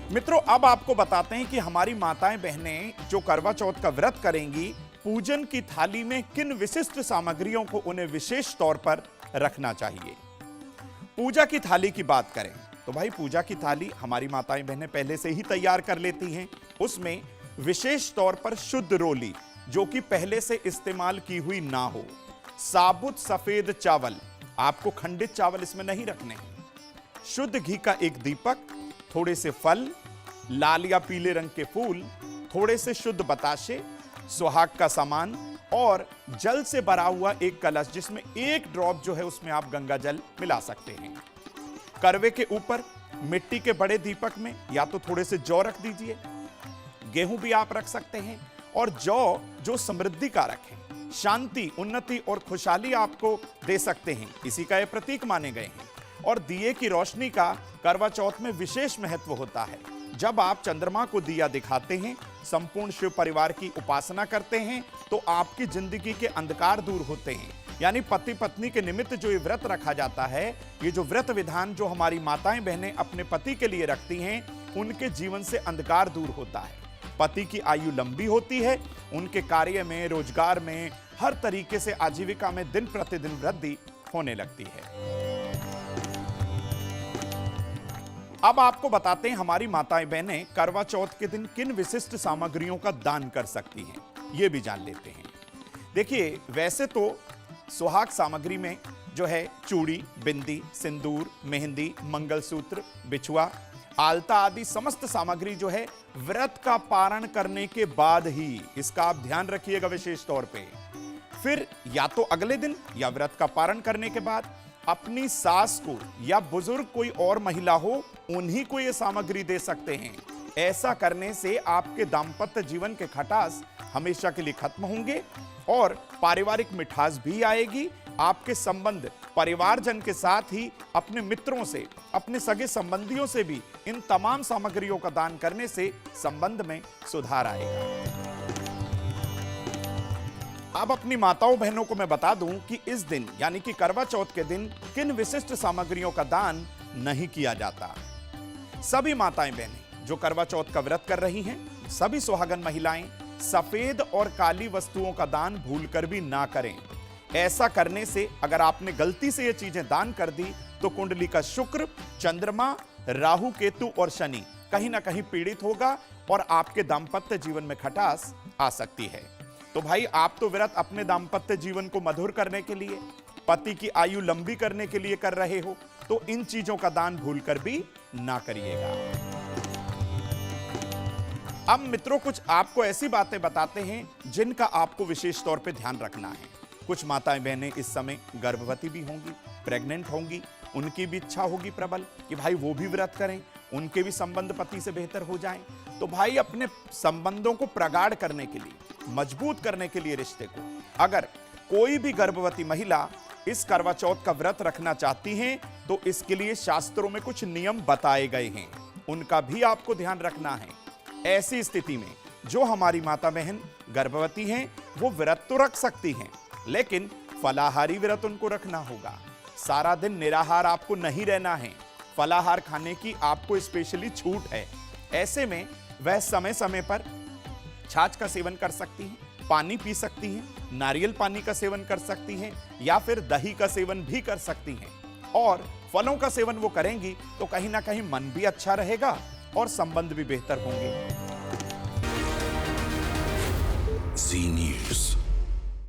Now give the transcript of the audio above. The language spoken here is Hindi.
मित्रों, अब आपको बताते हैं कि हमारी माताएं बहनें जो करवा चौथ का व्रत करेंगी, पूजन की थाली में किन विशिष्ट सामग्रियों को उन्हें विशेष तौर पर रखना चाहिए। पूजा की थाली की बात करें तो भाई पूजा की थाली हमारी माताएं बहनें पहले से ही तैयार कर लेती हैं। उसमें विशेष तौर पर शुद्ध रोली जो कि पहले से इस्तेमाल की हुई ना हो, साबुत सफेद चावल, आपको खंडित चावल इसमें नहीं रखने हैं, शुद्ध घी का एक दीपक, थोड़े से फल, लाल या पीले रंग के फूल, थोड़े से शुद्ध बताशे, सुहाग का सामान और जल से भरा हुआ एक कलश जिसमें एक ड्रॉप जो है उसमें आप गंगा जल मिला सकते हैं। करवे के ऊपर मिट्टी के बड़े दीपक में या तो थोड़े से जौ रख दीजिए, गेहूं भी आप रख सकते हैं, और जौ जो समृद्धि कारक है, शांति, उन्नति और खुशहाली आपको दे सकते हैं, इसी का यह प्रतीक माने गए हैं। और दिए की रोशनी का करवा चौथ में विशेष महत्व होता है। जब आप चंद्रमा को दिया दिखाते हैं, संपूर्ण शिव परिवार की उपासना करते हैं, तो आपकी जिंदगी के अंधकार दूर होते हैं। यानी पति पत्नी के निमित्त जो ये व्रत रखा जाता है, ये जो व्रत विधान जो हमारी माताएं बहनें अपने पति के लिए रखती हैं, उनके जीवन से अंधकार दूर होता है, पति की आयु लंबी होती है, उनके कार्य में, रोजगार में, हर तरीके से आजीविका में दिन प्रतिदिन वृद्धि होने लगती है। अब आपको बताते हैं हमारी माताएं बहनें करवा चौथ के दिन किन विशिष्ट सामग्रियों का दान कर सकती हैं, ये भी जान लेते हैं। देखिए, वैसे तो सुहाग सामग्री में जो है चूड़ी, बिंदी, सिंदूर, मेहंदी, मंगलसूत्र, बिछुआ, आलता आदि समस्त सामग्री जो है व्रत का पारण करने के बाद ही, इसका आप ध्यान रखिएगा विशेष तौर पे, फिर या तो अगले दिन या व्रत का पारण करने के बाद अपनी सास को या बुजुर्ग कोई और महिला हो, उन्हीं को यह सामग्री दे सकते हैं। ऐसा करने से आपके दाम्पत्य जीवन के खटास हमेशा के लिए खत्म होंगे और पारिवारिक मिठास भी आएगी। आपके संबंध परिवारजन के साथ ही अपने मित्रों से, अपने सगे संबंधियों से भी इन तमाम सामग्रियों का दान करने से संबंध में सुधार आएगा। अब अपनी माताओं बहनों को मैं बता दूं कि इस दिन यानी कि करवा चौथ के दिन किन विशिष्ट सामग्रियों का दान नहीं किया जाता। सभी माताएं बहनें जो करवा चौथ का व्रत कर रही हैं, सभी सुहागन महिलाएं सफेद और काली वस्तुओं का दान भूलकर भी ना करें। ऐसा करने से अगर आपने गलती से ये चीजें दान कर दी तो कुंडली का शुक्र, चंद्रमा, राहु, केतु और शनि कहीं ना कहीं पीड़ित होगा और आपके दाम्पत्य जीवन में खटास आ सकती है। तो भाई, आप तो व्रत अपने दाम्पत्य जीवन को मधुर करने के लिए, पति की आयु लंबी करने के लिए कर रहे हो, तो इन चीजों का दान भूलकर भी ना करिएगा। अब मित्रों, कुछ आपको ऐसी बातें बताते हैं जिनका आपको विशेष तौर पे ध्यान रखना है। कुछ माताएं बहनें इस समय गर्भवती भी होंगी, प्रेग्नेंट होंगी, उनकी भी इच्छा होगी प्रबल कि भाई वो भी व्रत करें, उनके भी संबंध पति से बेहतर हो जाएं। तो भाई, अपने संबंधों को प्रगाढ़ करने के लिए, मजबूत करने के लिए रिश्ते को, अगर कोई भी गर्भवती महिला इस करवा चौथ का व्रत रखना चाहती हैं, तो इसके लिए शास्त्रों में कुछ नियम बताए गए हैं, उनका भी आपको ध्यान रखना है। ऐसी स्थिति में जो हमारी माता बहन गर्भवती हैं, वो व्रत तो रख सकती हैं, लेकिन फलाहारी व्रत उनको रखना होगा। सारा दिन निराहार आपको नहीं रहना है, फलाहार खाने की आपको स्पेशली छूट है। ऐसे में वह समय समय पर छाछ का सेवन कर सकती हैं, पानी पी सकती हैं, नारियल पानी का सेवन कर सकती हैं, या फिर दही का सेवन भी कर सकती हैं। और फलों का सेवन वो करेंगी तो कहीं ना कहीं मन भी अच्छा रहेगा और संबंध भी बेहतर होंगे। जी न्यूज़।